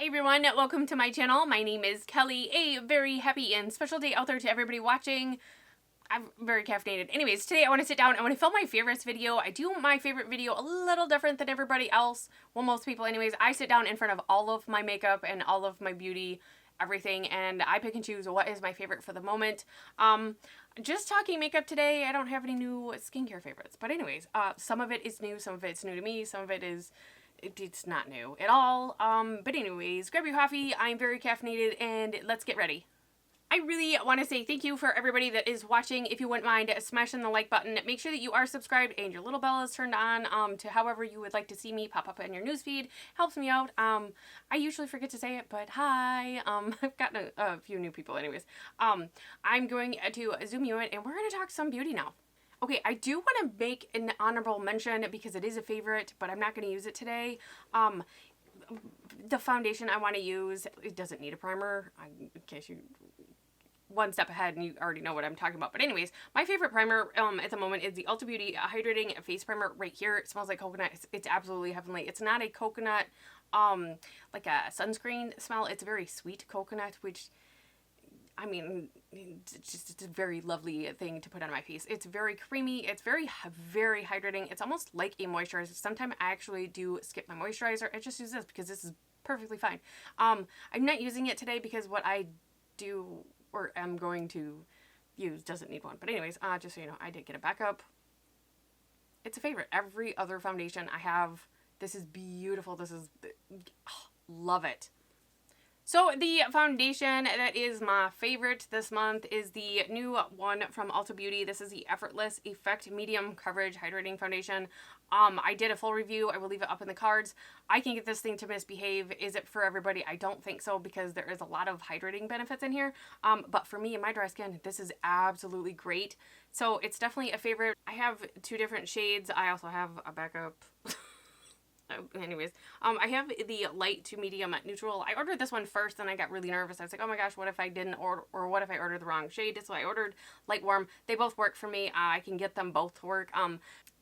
Hi everyone, welcome to my channel. My name is Kelly. A very happy and special day out there to everybody watching. I'm very caffeinated. Anyways, today I want to sit down. I want to film my favorites video. I do my favorite video a little different than everybody else. Well, most people anyways. I sit down in front of all of my makeup and all of my beauty, everything, and I pick and choose what is my favorite for the moment. Just talking makeup today. I don't have any new skincare favorites. But anyways, some of it is new, some of it's new to me, some of it is... it's not new at all. But anyways, grab your coffee. I'm very caffeinated and let's get ready. I really want to say thank you for everybody that is watching. If you wouldn't mind smashing the like button, make sure that you are subscribed and your little bell is turned on to however you would like to see me pop up in your newsfeed. Helps me out. I usually forget to say it, but hi. I've gotten a few new people anyways. I'm going to zoom you in and we're going to talk some beauty now. Okay, I do want to make an honorable mention because it is a favorite, but I'm not going to use it today. The foundation I want to use, it doesn't need a primer, in case you one step ahead and you already know what I'm talking about. But anyways, my favorite primer at the moment is the Ulta Beauty Hydrating Face Primer right here. It smells like coconut. It's absolutely heavenly. It's not a coconut, like a sunscreen smell. It's a very sweet coconut, which... I mean, it's a very lovely thing to put on my face. It's very creamy. It's very hydrating. It's almost like a moisturizer. Sometimes I actually do skip my moisturizer. I just use this because this is perfectly fine. I'm not using it today because what I do or am going to use doesn't need one. But anyways, just so you know, I did get a backup. It's a favorite. Every other foundation I have, this is beautiful. This is, love it. So the foundation that is my favorite this month is the new one from Ulta Beauty. This is the Effortless Effect Medium Coverage Hydrating Foundation. I did a full review. I will leave it up in the cards. I can get this thing to misbehave. Is it for everybody? I don't think so because there is a lot of hydrating benefits in here. But for me and my dry skin, this is absolutely great. So it's definitely a favorite. I have two different shades. I also have a backup. Anyways, I have the light to medium neutral. I ordered this one first and I got really nervous. I was like, oh my gosh, what if I didn't order, or what if I ordered the wrong shade? So I ordered light warm. They both work for me. I can get them both to work.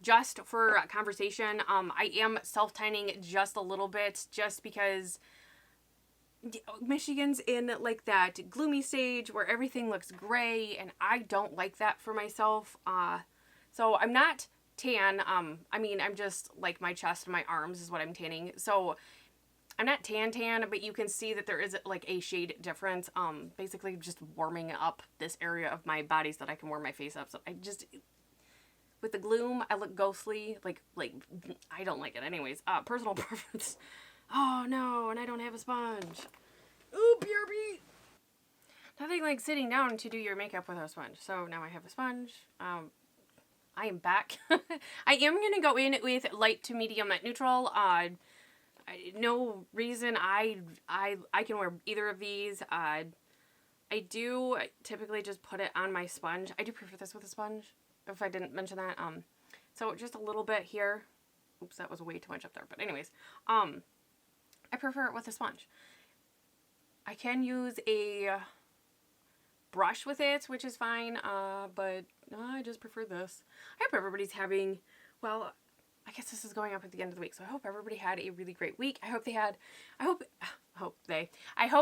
Just for conversation, I am self-tanning just a little bit just because Michigan's in like that gloomy stage where everything looks gray and I don't like that for myself. So I'm not tan. I mean, I'm just like my chest and my arms is what I'm tanning. So I'm not tan, but you can see that there is like a shade difference. Basically just warming up this area of my body so that I can warm my face up. So I just, with the gloom, I look ghostly. Like I don't like it. Anyways, personal preference. Oh no, and I don't have a sponge. Ooh, BRB. Nothing like sitting down to do your makeup with a sponge. So now I have a sponge. I am back. I am going to go in with light to medium neutral. No reason I can wear either of these. I do typically just put it on my sponge. I do prefer this with a sponge, if I didn't mention that. So just a little bit here. Oops, that was way too much up there. But anyways, I prefer it with a sponge. I can use a brush with it, which is fine, but I just prefer this. I hope everybody's having, well, I guess this is going up at the end of the week, so I hope everybody had a really great week. I hope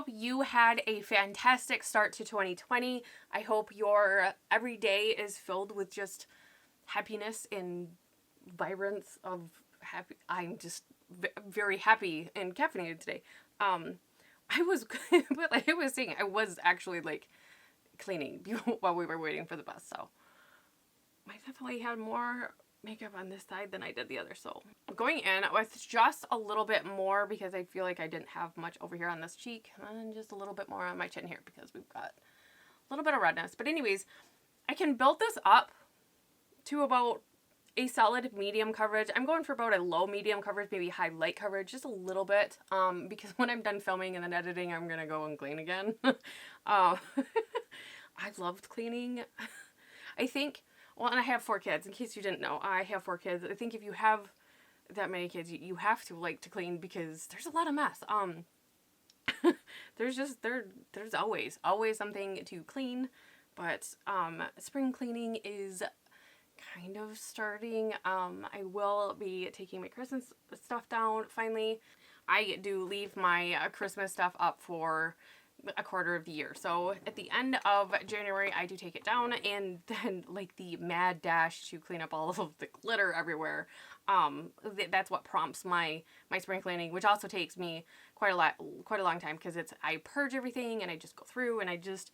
you had a fantastic start to 2020. I hope your every day is filled with just happiness and vibrance of happy. I'm just very happy and caffeinated today. I was, but like I was saying, I was actually like cleaning while we were waiting for the bus, so I definitely had more makeup on this side than I did the other. So I'm going in with just a little bit more because I feel like I didn't have much over here on this cheek, and just a little bit more on my chin here because we've got a little bit of redness. But anyways, I can build this up to about a solid medium coverage. I'm going for about a low medium coverage, maybe high light coverage, just a little bit, because when I'm done filming and then editing, I'm gonna go and clean again. I loved cleaning. I think, well, and I have 4 kids, in case you didn't know, I have 4 kids. I think if you have that many kids, you have to like to clean because there's a lot of mess. There's always something to clean, but spring cleaning is kind of starting. I will be taking my Christmas stuff down finally. I do leave my Christmas stuff up for a quarter of the year. So at the end of January, I do take it down, and then like the mad dash to clean up all of the glitter everywhere. That's what prompts my spring cleaning, which also takes me quite a long time, because I purge everything and I just go through and I just,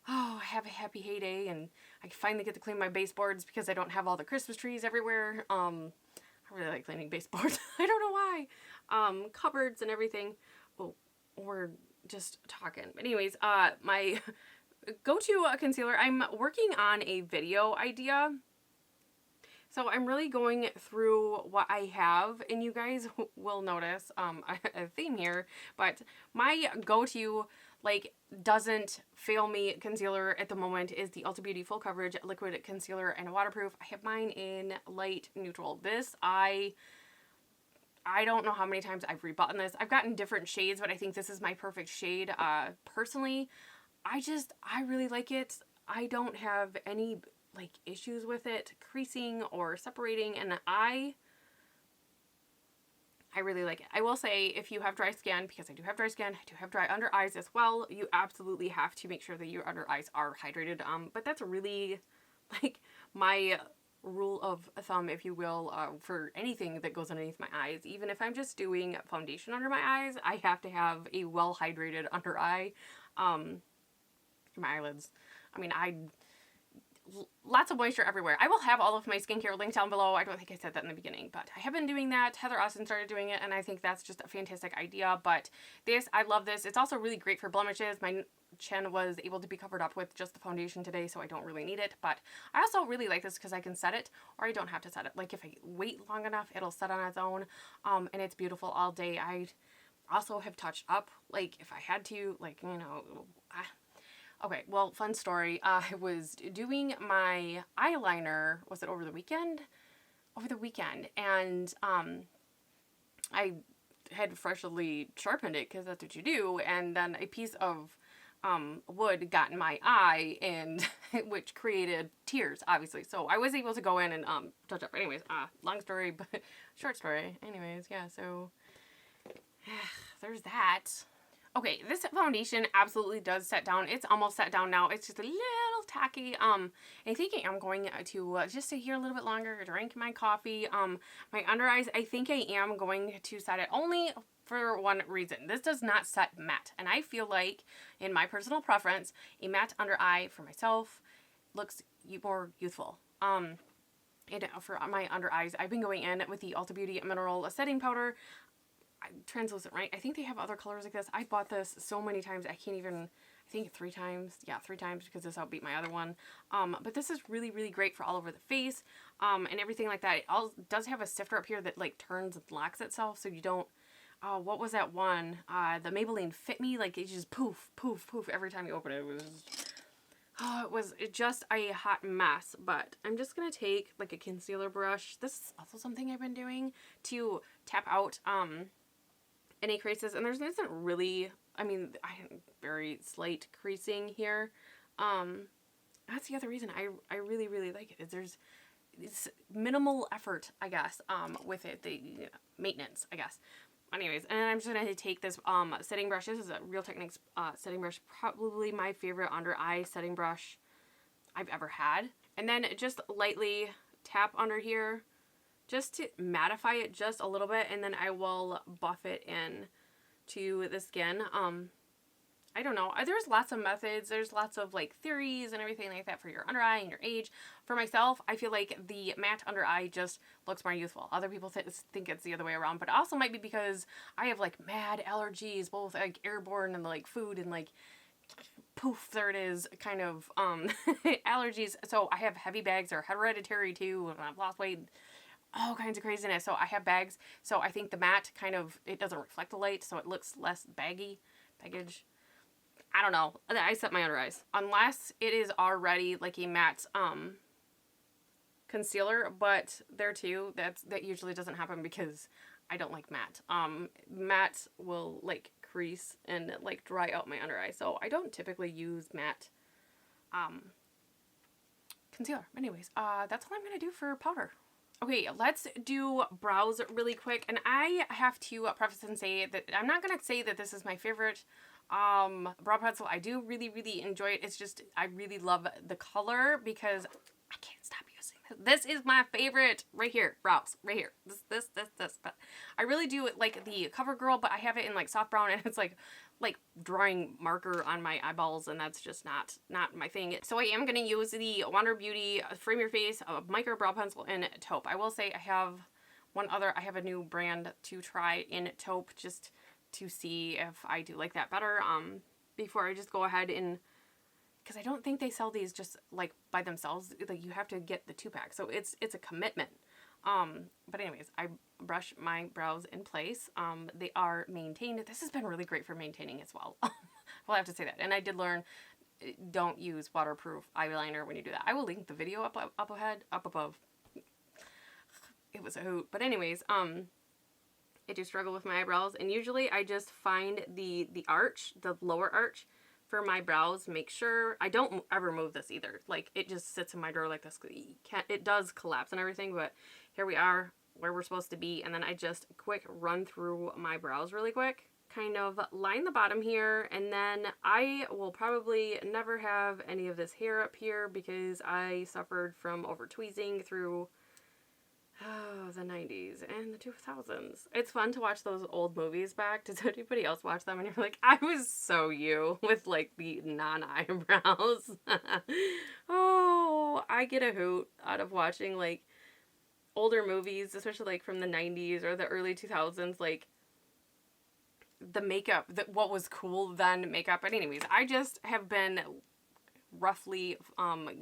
I have a happy heyday, and I finally get to clean my baseboards because I don't have all the Christmas trees everywhere. I really like cleaning baseboards. I don't know why. Cupboards and everything. Oh, we're just talking. But anyways, my go-to concealer, I'm working on a video idea. So I'm really going through what I have, and you guys will notice a theme here, but my go-to, like, doesn't fail me concealer at the moment is the Ulta Beauty Full Coverage Liquid Concealer and Waterproof. I have mine in light neutral. This, I don't know how many times I've rebought this. I've gotten different shades, but I think this is my perfect shade. Personally, I really like it. I don't have any like issues with it creasing or separating, and I really like it. I will say, if you have dry skin, because I do have dry skin, I do have dry under eyes as well, you absolutely have to make sure that your under eyes are hydrated. But that's really like my rule of thumb, if you will, for anything that goes underneath my eyes. Even if I'm just doing foundation under my eyes, I have to have a well hydrated under eye. My eyelids, I mean, lots of moisture everywhere. I will have all of my skincare linked down below. I don't think I said that in the beginning, but I have been doing that. Heather Austin started doing it, and I think that's just a fantastic idea. But this, I love this. It's also really great for blemishes. My chin was able to be covered up with just the foundation today, so I don't really need it. But I also really like this because I can set it, or I don't have to set it. Like, if I wait long enough, it'll set on its own, and it's beautiful all day. I also have touched up, like, if I had to, like, you know, okay, well, fun story. I was doing my eyeliner, was it over the weekend? Over the weekend, and I had freshly sharpened it, because that's what you do, and then a piece of wood got in my eye, and which created tears, obviously. So I was able to go in and touch up. Anyways, long story, but short story. Anyways, yeah, so there's that. Okay, this foundation absolutely does set down. It's almost set down now. It's just a little tacky. I think I am going to just sit here a little bit longer, drink my coffee. My under eyes, I think I am going to set it only for one reason. This does not set matte, and I feel like, in my personal preference, a matte under eye for myself looks more youthful. And for my under eyes, I've been going in with the Ulta Beauty Mineral Setting Powder. Translucent, right? I think they have other colors like this. I bought this so many times, I can't even, I think 3 times. Yeah, 3 times, because this outbeat my other one. But this is really, really great for all over the face, and everything like that. It all does have a sifter up here that like turns and locks itself, so you don't, what was that one? The Maybelline Fit Me, like it just poof, poof, poof every time you open it. It was just a hot mess. But I'm just going to take like a concealer brush. This is also something I've been doing to tap out, any creases, and there isn't really, I mean, I have very slight creasing here. That's the other reason I really, really like it, is it's minimal effort, I guess, with it, the maintenance, I guess. Anyways, and I'm just going to take this setting brush. This is a Real Techniques setting brush, probably my favorite under eye setting brush I've ever had. And then just lightly tap under here, just to mattify it just a little bit, and then I will buff it in to the skin. I don't know. There's lots of methods. There's lots of like theories and everything like that for your under eye and your age. For myself, I feel like the matte under eye just looks more youthful. Other people think it's the other way around, but it also might be because I have like mad allergies, both like airborne and like food and like poof, there it is, kind of allergies. So I have heavy bags, or hereditary too, and I've lost weight. All kinds of craziness. So I have bags. So I think the matte kind of, it doesn't reflect the light, so it looks less baggage. I don't know. I set my under eyes. Unless it is already like a matte concealer, but there too, that usually doesn't happen because I don't like matte. Matte will like crease and like dry out my under eye. So I don't typically use matte concealer. Anyways, that's all I'm going to do for powder. Okay, let's do brows really quick. And I have to preface and say that I'm not going to say that this is my favorite brow pencil. I do really, really enjoy it. It's just, I really love the color because I can't stop using it. This is my favorite right here, brows, right here. This. But I really do like the Covergirl, but I have it in like soft brown and it's like drawing marker on my eyeballs, and that's just not my thing. So I am going to use the Wander Beauty Frame Your Face micro brow pencil in taupe. I will say I have I have a new brand to try in taupe just to see if I do like that better before I just go ahead and, because I don't think they sell these just like by themselves. Like you have to get the 2-pack, so it's a commitment. But anyways, I brush my brows in place. They are maintained. This has been really great for maintaining as well. Well, I have to say that. And I did learn, don't use waterproof eyeliner when you do that. I will link the video up above. It was a hoot. But anyways, I do struggle with my eyebrows, and usually I just find the arch, the lower arch for my brows. Make sure I don't ever move this either. Like it just sits in my drawer like this. It does collapse and everything, but here we are where we're supposed to be. And then I just quick run through my brows really quick, kind of line the bottom here, and then I will probably never have any of this hair up here because I suffered from over tweezing through the 90s and the 2000s. It's fun to watch those old movies back. Does anybody else watch them and you're like, I was so you with like the non-eyebrows? Oh, I get a hoot out of watching like older movies, especially like from the 90s or the early 2000s, like the makeup, what was cool then makeup. But anyways, I just have been roughly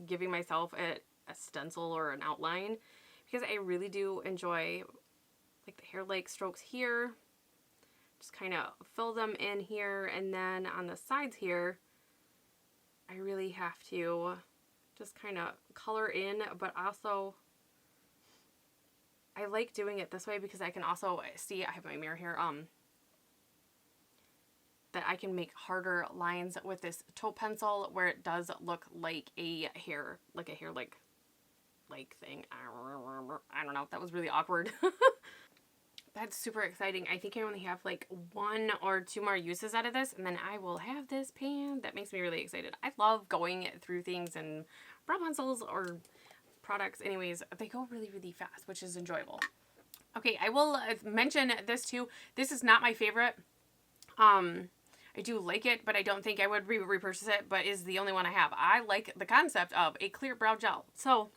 giving myself a stencil or an outline, because I really do enjoy like the hair like strokes here. Just kind of fill them in here, and then on the sides here, I really have to just kind of color in, but also I like doing it this way because I can also see, I have my mirror here, that I can make harder lines with this taupe pencil where it does look like a hair like thing. I don't know. That was really awkward. That's super exciting. I think I only have like 1 or 2 more uses out of this, and then I will have this pan. That makes me really excited. I love going through things, and brow pencils or products, anyways, they go really, really fast, which is enjoyable. Okay, I will mention this too. This is not my favorite. I do like it, but I don't think I would repurchase it, but is the only one I have. I like the concept of a clear brow gel. So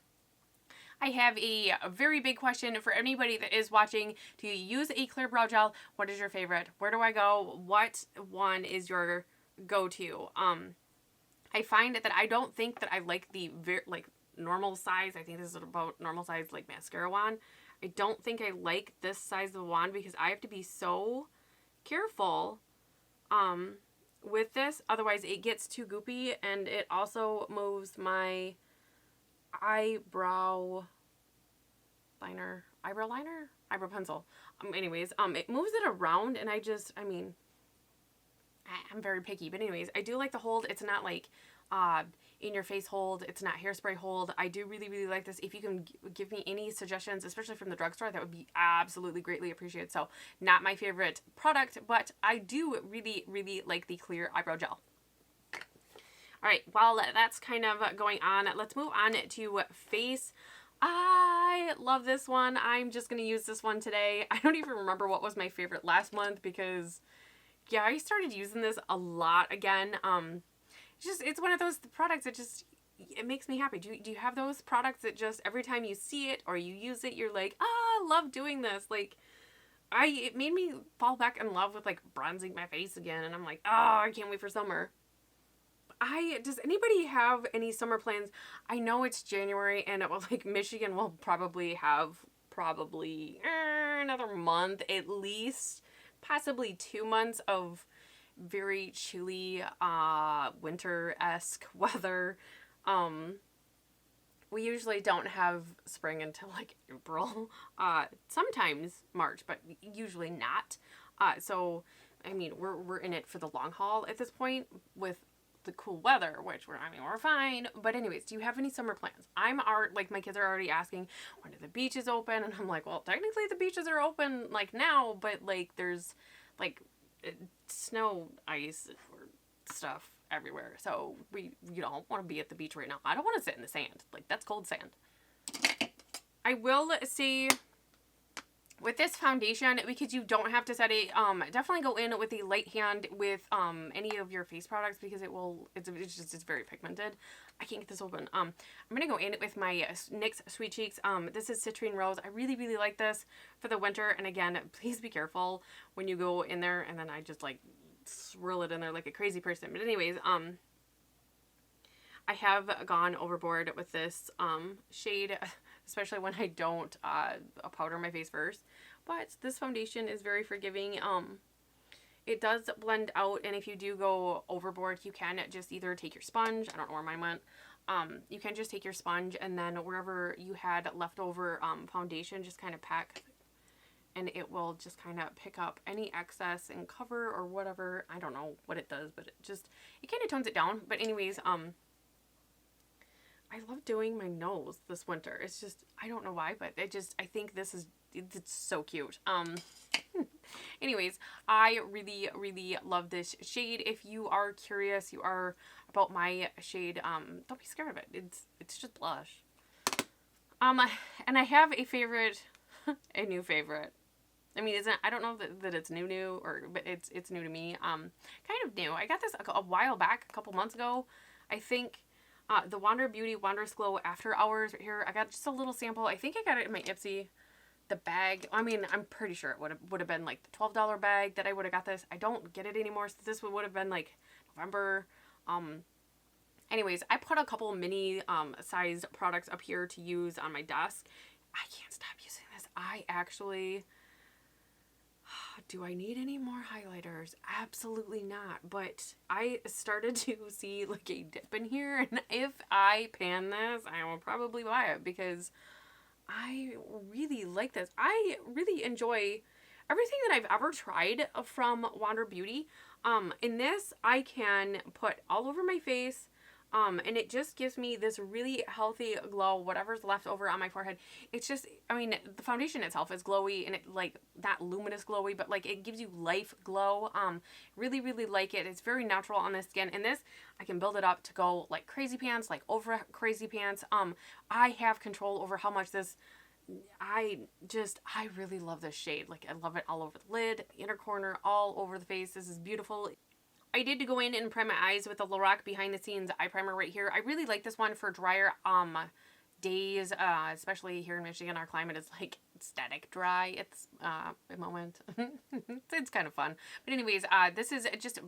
I have a very big question for anybody that is watching. Do you use a clear brow gel? What is your favorite? Where do I go? What one is your go-to? I find that I don't think that I like the normal size. I think this is about normal size like mascara wand. I don't think I like this size of wand because I have to be so careful with this. Otherwise it gets too goopy, and it also moves my eyebrow pencil. Anyways, it moves it around, and I'm very picky, but anyways, I do like the hold. It's not like in your face hold. It's not hairspray hold. I do really, really like this. If you can give me any suggestions, especially from the drugstore, that would be absolutely greatly appreciated. So not my favorite product, but I do really, really like the clear eyebrow gel. All right, while that's kind of going on, let's move on to face. I love this one. I'm just going to use this one today. I don't even remember what was my favorite last month because, yeah, I started using this a lot again. It's one of those products that just, it makes me happy. Do you have those products that just every time you see it or you use it, you're like, I love doing this. Like, it made me fall back in love with like bronzing my face again. And I'm like, oh, I can't wait for summer. Does anybody have any summer plans? I know it's January, and it will, like, Michigan will probably have another month at least, possibly 2 months of very chilly, winter-esque weather. We usually don't have spring until like April, sometimes March, but usually not. So I mean, we're in it for the long haul at this point with the cool weather, which we're fine. But anyways, do you have any summer plans? Like, my kids are already asking, when are the beaches open? And I'm like, well, technically the beaches are open like now, but like there's like snow, ice, or stuff everywhere. So you don't want to be at the beach right now. I don't want to sit in the sand. Like, that's cold sand. I will say, with this foundation, because you don't have to set it, definitely go in with a light hand with any of your face products, because it's very pigmented. I can't get this open. I'm gonna go in with my NYX Sweet Cheeks. This is Citrine Rose. I really, really like this for the winter. And again, please be careful when you go in there, and then I just like swirl it in there like a crazy person. But anyways, I have gone overboard with this shade, especially when I don't powder my face first. But this foundation is very forgiving. It does blend out, and if you do go overboard, you can just either take your sponge. I don't know where mine went. You can just take your sponge, and then wherever you had leftover foundation, just kind of pack, and it will just kind of pick up any excess and cover or whatever. I don't know what it does, but it kind of tones it down. But anyways, I love doing my nose this winter. It's just, I don't know why, but I think it's so cute. Anyways, I really, really love this shade. If you are curious, about my shade, don't be scared of it. It's just blush. And I have a favorite, a new favorite. I mean, I don't know that it's new, but it's new to me. Kind of new. I got this a while back, a couple months ago, I think. The Wander Beauty Wondrous Glow After Hours right here. I got just a little sample. I think I got it in my Ipsy. The bag, I mean, I'm pretty sure it would have been like the $12 bag that I would have got this. I don't get it anymore, so this would have been like November. Anyways, I put a couple mini sized products up here to use on my desk. I can't stop using this. I actually... Do I need any more highlighters? Absolutely not. But I started to see like a dip in here, and if I pan this, I will probably buy it because I really like this. I really enjoy everything that I've ever tried from Wander Beauty. In this, I can put all over my face. And it just gives me this really healthy glow, whatever's left over on my forehead. It's just, I mean, the foundation itself is glowy, and it like that luminous glowy, but like it gives you life glow. Really, really like it. It's very natural on the skin. And this, I can build it up to go like crazy pants, like over crazy pants. I have control over how much this, I really love this shade. Like, I love it all over the lid, the inner corner, all over the face. This is beautiful. I did go in and prime my eyes with the Lorac Behind the Scenes eye primer right here. I really like this one for drier days, especially here in Michigan. Our climate is like static dry at the moment. It's kind of fun. But anyways, this is just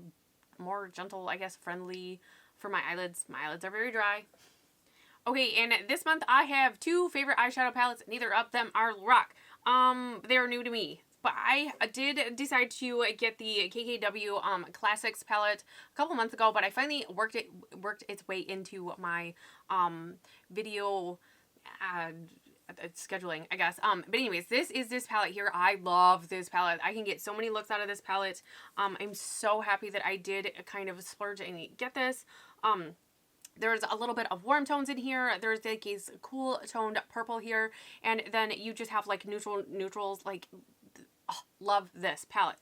more gentle, I guess, friendly for my eyelids. My eyelids are very dry. Okay, and this month I have two favorite eyeshadow palettes. Neither of them are Lorac. They are new to me. But I did decide to get the KKW Classics palette a couple months ago, but I finally worked its way into my video scheduling, I guess. But anyways, this is this palette here. I love this palette. I can get so many looks out of this palette. I'm so happy that I did kind of splurge and get this. There's a little bit of warm tones in here. There's like a cool toned purple here, and then you just have like neutrals, like... Oh, love this palette.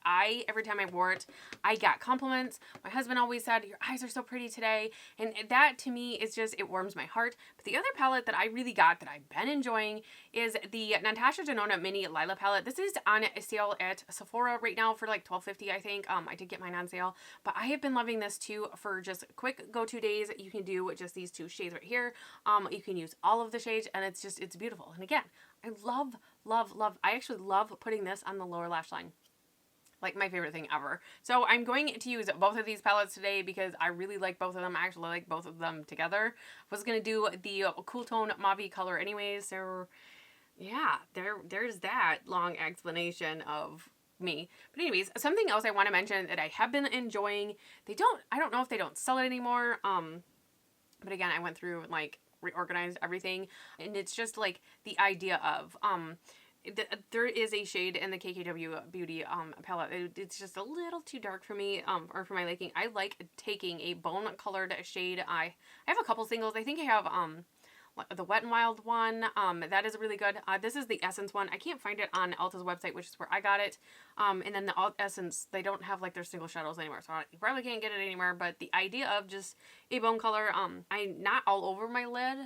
Every time I wore it, I got compliments. My husband always said, your eyes are so pretty today. And that to me is just, it warms my heart. But the other palette that I really got that I've been enjoying is the Natasha Denona Mini Lila palette. This is on sale at Sephora right now for like $12.50, I think. I did get mine on sale. But I have been loving this too for just quick go-to days. You can do just these two shades right here. You can use all of the shades, and it's beautiful. And again, I love, I actually love putting this on the lower lash line. Like, my favorite thing ever. So I'm going to use both of these palettes today because I really like both of them. I actually like both of them together. I was going to do the cool tone mauve color anyways. So yeah, there's that long explanation of me. But anyways, something else I want to mention that I have been enjoying. I don't know if they don't sell it anymore. But again, I went through and like reorganized everything, and it's just like the idea of there is a shade in the KKW Beauty palette. It's just a little too dark for me, or for my liking. I like taking a bone colored shade. I have a couple singles. I think I have the Wet n Wild one. That is really good. This is the Essence one. I can't find it on Ulta's website, which is where I got it. And then the Essence, they don't have like their single shadows anymore, so you probably can't get it anymore. But the idea of just a bone color, I'm not all over my lid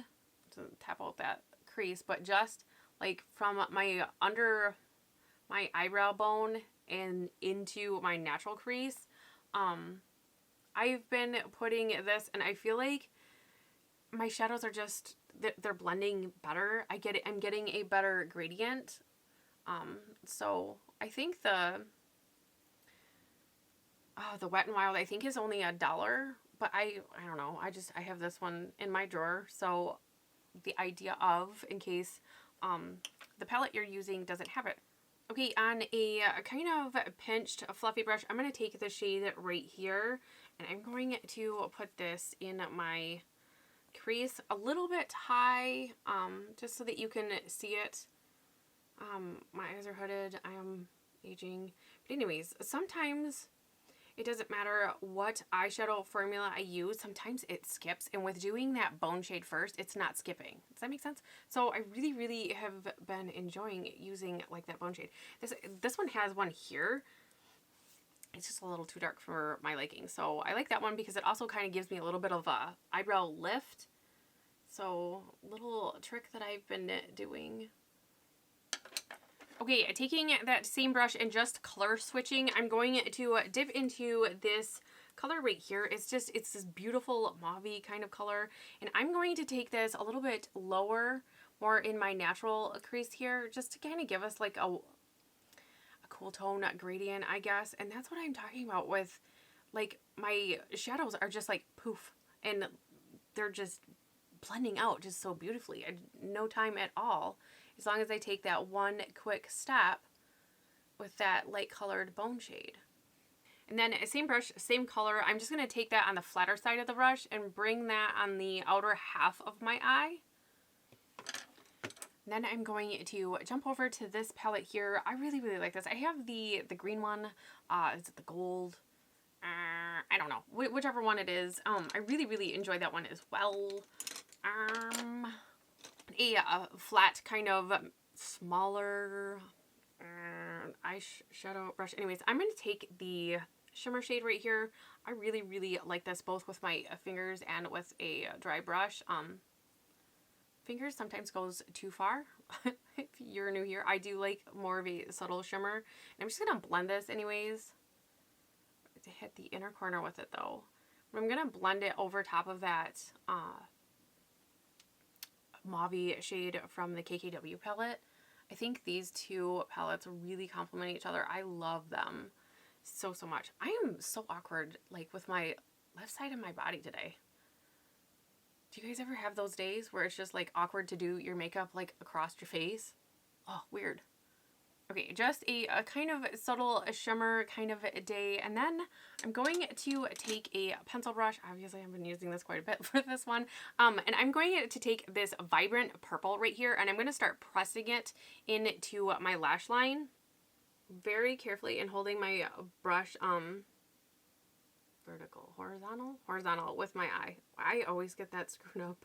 to tap out that crease, but just like from my under my eyebrow bone and into my natural crease. I've been putting this, and I feel like my shadows are just, they're blending better. I'm getting a better gradient. So I think the Wet n Wild, I think, is only $1, but I don't know. I have this one in my drawer. So the idea of, in case the palette you're using doesn't have it. Okay, on a kind of pinched fluffy brush, I'm going to take the shade right here, and I'm going to put this in my crease a little bit high, just so that you can see it. My eyes are hooded. I am aging. But anyways, sometimes it doesn't matter what eyeshadow formula I use. Sometimes it skips, and with doing that bone shade first, it's not skipping. Does that make sense? So I really, really have been enjoying using like that bone shade. This one has one here. It's just a little too dark for my liking. So I like that one because it also kind of gives me a little bit of a eyebrow lift. So little trick that I've been doing. Okay, taking that same brush and just color switching, I'm going to dip into this color right here. It's this beautiful mauve-y kind of color. And I'm going to take this a little bit lower, more in my natural crease here, just to kind of give us like a cool tone gradient, I guess. And that's what I'm talking about with, like, my shadows are just like poof, and they're just blending out just so beautifully. No time at all, as long as I take that one quick step with that light colored bone shade. And then same brush, same color. I'm just going to take that on the flatter side of the brush and bring that on the outer half of my eye. And then I'm going to jump over to this palette here. I really, really like this. I have the green one. Is it the gold? I don't know. Whichever one it is. I really, really enjoy that one as well. A flat kind of smaller eyeshadow brush. Anyways, I'm going to take the shimmer shade right here. I really, really like this both with my fingers and with a dry brush. Fingers sometimes goes too far. If you're new here, I do like more of a subtle shimmer. And I'm just going to blend this anyways. To hit the inner corner with it though. I'm going to blend it over top of that mauve shade from the KKW palette. I think these two palettes really complement each other. I love them so, so much. I am so awkward, like, with my left side of my body today. Do you guys ever have those days where it's just like awkward to do your makeup like across your face? Oh, weird. Okay, just a kind of subtle shimmer kind of a day. And then I'm going to take a pencil brush. Obviously, I've been using this quite a bit for this one. And I'm going to take this vibrant purple right here, and I'm going to start pressing it into my lash line very carefully and holding my brush horizontal with my eye. I always get that screwed up.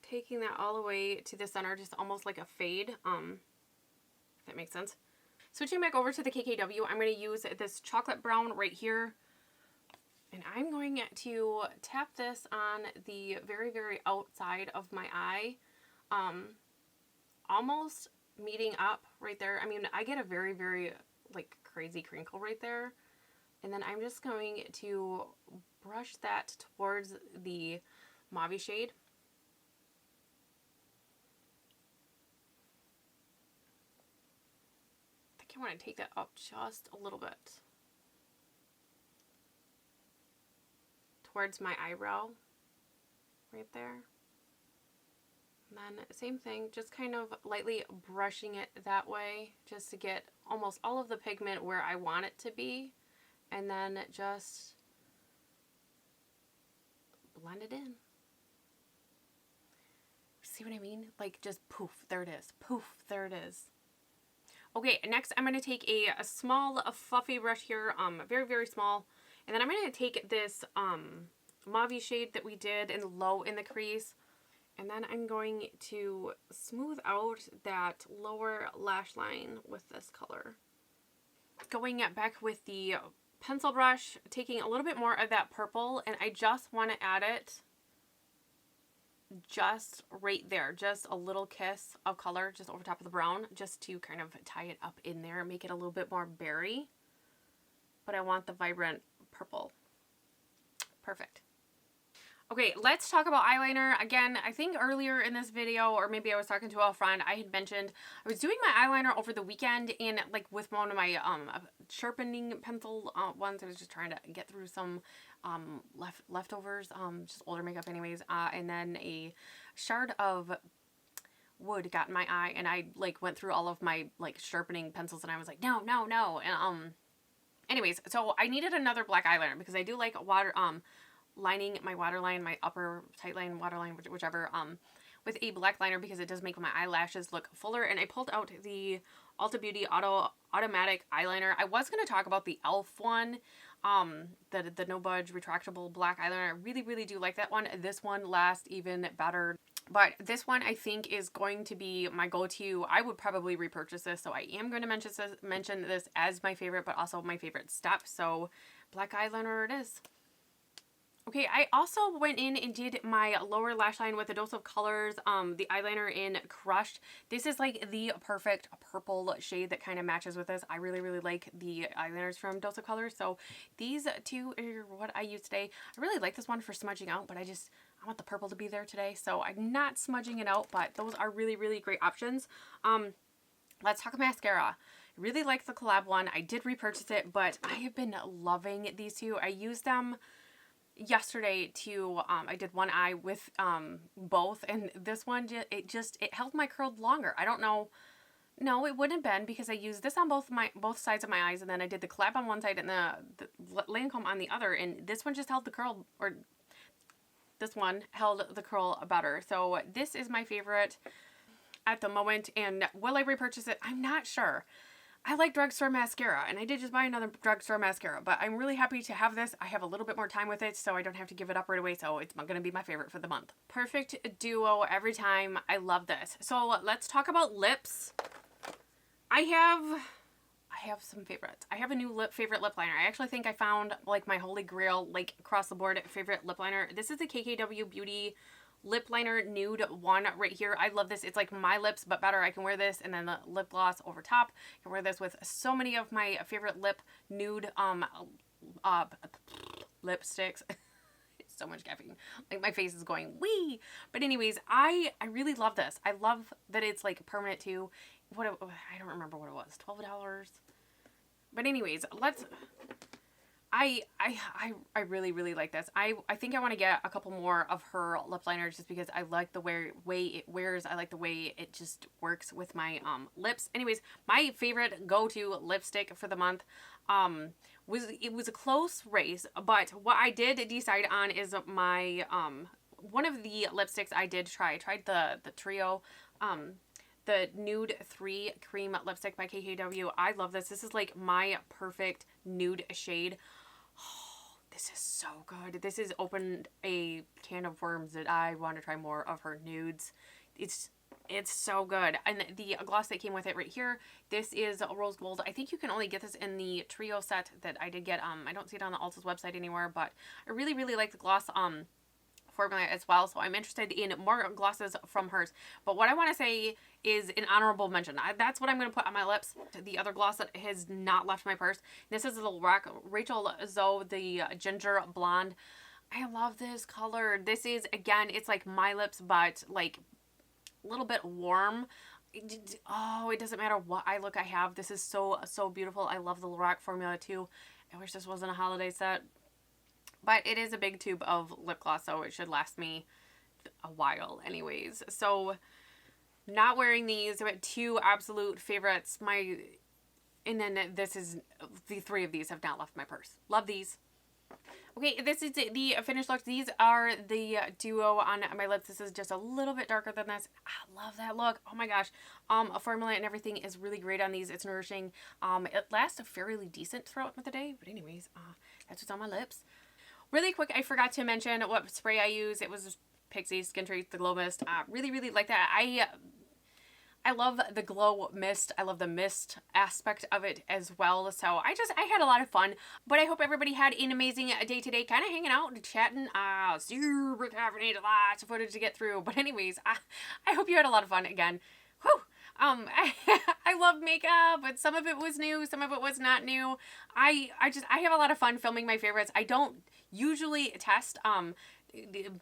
Taking that all the way to the center, just almost like a fade, if that makes sense. Switching back over to the KKW, I'm going to use this chocolate brown right here, and I'm going to tap this on the very, very outside of my eye, almost meeting up right there. I mean, I get a very, very like crazy crinkle right there, and then I'm just going to brush that towards the mauve shade. I want to take that up just a little bit towards my eyebrow right there. And then same thing, just kind of lightly brushing it that way just to get almost all of the pigment where I want it to be, and then just blend it in. See what I mean? Like just poof, there it is. Poof, there it is. Okay, next I'm going to take a small, fluffy brush here, very, very small. And then I'm going to take this mauve shade that we did in low in the crease. And then I'm going to smooth out that lower lash line with this color. Going back with the pencil brush, taking a little bit more of that purple, and I just want to add it just right there, just a little kiss of color just over top of the brown, just to kind of tie it up in there, make it a little bit more berry. But I want the vibrant purple. Perfect. Okay, let's talk about eyeliner. Again, I think earlier in this video, or maybe I was talking to a friend, I had mentioned I was doing my eyeliner over the weekend in like with one of my sharpening pencil ones. I was just trying to get through some leftovers, just older makeup anyways, and then a shard of wood got in my eye, and I like went through all of my like sharpening pencils, and I was like, no, no, no. And anyways, so I needed another black eyeliner because I do like water lining my waterline, my upper tight line, waterline, whichever, with a black liner because it does make my eyelashes look fuller. And I pulled out the Ulta Beauty automatic eyeliner. I was going to talk about the e.l.f. one, the no budge retractable black eyeliner. I really, really do like that one. This one lasts even better. But this one I think is going to be my go-to. I would probably repurchase this, so I am going to mention this as my favorite, but also my favorite step. So black eyeliner it is. Okay, I also went in and did my lower lash line with a Dose of Colors, the eyeliner in Crushed. This is like the perfect purple shade that kind of matches with this. I really, really like the eyeliners from Dose of Colors. So these two are what I use today. I really like this one for smudging out, but I want the purple to be there today. So I'm not smudging it out, but those are really, really great options. Let's talk mascara. I really like the collab one. I did repurchase it, but I have been loving these two. I used them yesterday to I did one eye with both, and this one it held my curl longer. I don't know, no, it wouldn't have been because I used this on both sides of my eyes, and then I did the collab on one side and the Lancome on the other, and this one just held the curl, or this one held the curl better. So this is my favorite at the moment, and will I repurchase it? I'm not sure. I like drugstore mascara, and I did just buy another drugstore mascara, but I'm really happy to have this. I have a little bit more time with it, so I don't have to give it up right away, so it's going to be my favorite for the month. Perfect duo every time. I love this. So let's talk about lips. I have some favorites. I have a new favorite lip liner. I actually think I found like my holy grail, like across the board favorite lip liner. This is the KKW Beauty lip liner nude one right here. I love this. It's like my lips but better. I can wear this and then the lip gloss over top. I can wear this with so many of my favorite lip nude lipsticks. It's so much caffeine. Like my face is going wee. But anyways, I really love this. I love that it's like permanent too. I don't remember what it was. $12. But anyways, I really, really like this. I think I want to get a couple more of her lip liners just because I like the way it wears. I like the way it just works with my lips. Anyways, my favorite go-to lipstick for the month was a close race, but what I did decide on is my one of the lipsticks I did try. I tried the trio, the Nude 3 Cream Lipstick by KKW. I love this. This is like my perfect nude shade. Oh, this is so good. This has opened a can of worms that I want to try more of her nudes. It's so good. And the gloss that came with it right here, this is rose gold. I think you can only get this in the trio set that I did get. I don't see it on the Ulta's website anywhere, but I really, really like the gloss formula as well, so I'm interested in more glosses from hers. But what I want to say is an honorable mention. That's what I'm going to put on my lips. The other gloss that has not left my purse. This is the Rachel Zoe, the Ginger Blonde. I love this color. This is, again, it's like my lips, but like a little bit warm. Oh, it doesn't matter what eye look I have. This is so, so beautiful. I love the Lorac formula too. I wish this wasn't a holiday set. But it is a big tube of lip gloss, so it should last me a while anyways. So, not wearing these, but two absolute favorites. And then this is, the three of these have not left my purse. Love these. Okay, this is the finished look. These are the duo on my lips. This is just a little bit darker than this. I love that look. Oh my gosh. A formula and everything is really great on these. It's nourishing. It lasts fairly decent throughout the day. But anyways, that's what's on my lips. Really quick, I forgot to mention what spray I use. It was Pixie Skin Treat, the Glow Mist. Really, really like that. I love the glow mist. I love the mist aspect of it as well. So I had a lot of fun. But I hope everybody had an amazing day today. Kind of hanging out and chatting. Super caffeinated. Lots of footage to get through. But anyways, I hope you had a lot of fun again. Whew. I love makeup, but some of it was new, some of it was not new. I have a lot of fun filming my favorites. I don't usually test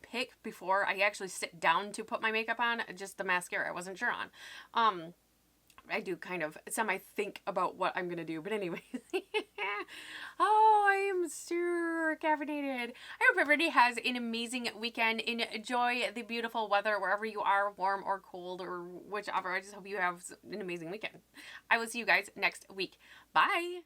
pick before I actually sit down to put my makeup on. Just the mascara I wasn't sure on. I do kind of semi-think about what I'm gonna do, but anyway. Oh, I am super caffeinated. I hope everybody has an amazing weekend. Enjoy the beautiful weather wherever you are, warm or cold or whichever. I just hope you have an amazing weekend. I will see you guys next week. Bye!